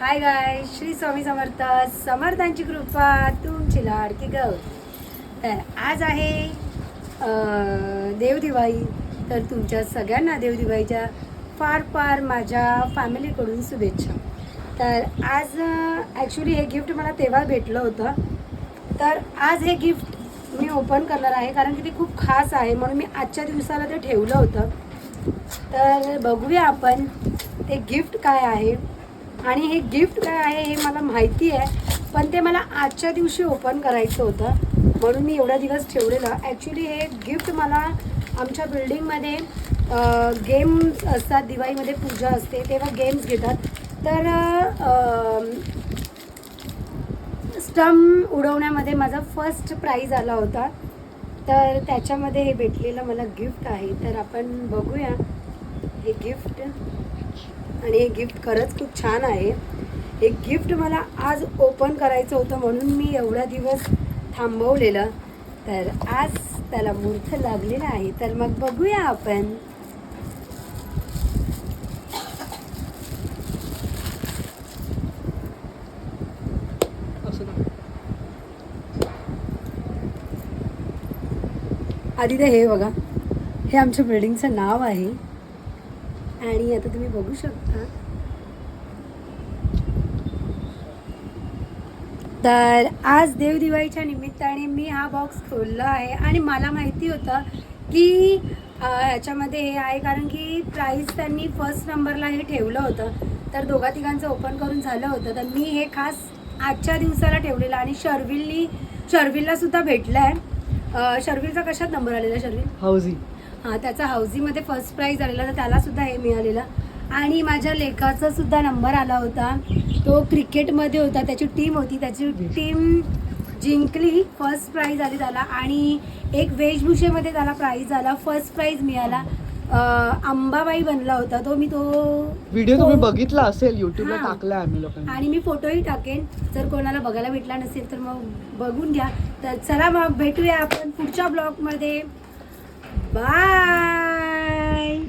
हाय गाय, श्री स्वामी समर्थ. समर्थांची कृपा तुमची लाडकी गौ. तर आज आहे देवदिवाळी. तर तुमच्या सगळ्यांना देवदिवाळीच्या फार फार माझ्या फॅमिलीकडून शुभेच्छा. तर आज ॲक्च्युली हे गिफ्ट मला तेव्हा भेटलं होतं. तर आज हे गिफ्ट मी ओपन करणार आहे कारण की ते खूप खास आहे, म्हणून मी आजच्या दिवसाला ते ठेवलं होतं. तर बघूया आपण ते गिफ्ट काय आहे. आणि हे गिफ्ट काय आहे हे मला माहिती आहे, पण ते मला आजच्या दिवशी ओपन करायचं होतं, म्हणून मी एवढा दिवस ठेवलेलं. ॲक्च्युली हे गिफ्ट मला आमच्या बिल्डिंगमध्ये गेम्स असतात, दिवाळीमध्ये पूजा असते तेव्हा गेम्स घेतात. तर स्टंप उडवण्यामध्ये माझा फर्स्ट प्राईज आला होता. तर त्याच्यामध्ये हे भेटलेलं मला गिफ्ट आहे. तर आपण बघूया हे गिफ्ट. आणि हे गिफ्ट खरंच खूप छान आहे. हे गिफ्ट मला आज ओपन करायचं होतं, म्हणून मी एवढा दिवस थांबवलेलं. तर आज त्याला मुहूर्त लागलेला आहे. तर मग बघूया आपण. आधी तर हे बघा, हे आमच्या बिल्डिंगचं नाव आहे. आणि आता तुम्ही बघू शकता. तर आज देवदिवाळीच्या निमित्ताने मी हा बॉक्स खोलला आहे. आणि मला माहिती होतं की ह्याच्यामध्ये हे आहे, कारण की प्राईज त्यांनी फर्स्ट नंबरला हे ठेवलं होतं. तर दोघा तिघांचं ओपन करून झालं होतं. तर मी हे खास आजच्या दिवसाला ठेवलेलं. आणि शर्विलला सुद्धा भेटलं आहे. शर्विलचा कशात नंबर आलेला? शर्विल हाऊजी. हां, त्याचा हाऊजीमध्ये फर्स्ट प्राईज आलेला, तर त्यालासुद्धा हे मिळालेलं. आणि माझ्या लेकाचा सुद्धा नंबर आला होता. तो क्रिकेटमध्ये होता, त्याची टीम होती, त्याची टीम जिंकली, फर्स्ट प्राईज आली त्याला. आणि एक वेशभूषेमध्ये त्याला प्राईज आला, फर्स्ट प्राईज मिळाला. अंबाबाई बनला होता तो. मी तो व्हिडिओ तुम्ही बघितला असेल, युट्यूबला हां. टाकला आम्ही लोकांनी. आणि मी फोटोही टाकेन, जर कोणाला बघायला भेटला नसेल तर मग बघून घ्या. तर चला मग भेटूया आपण पुढच्या ब्लॉगमध्ये. बाय.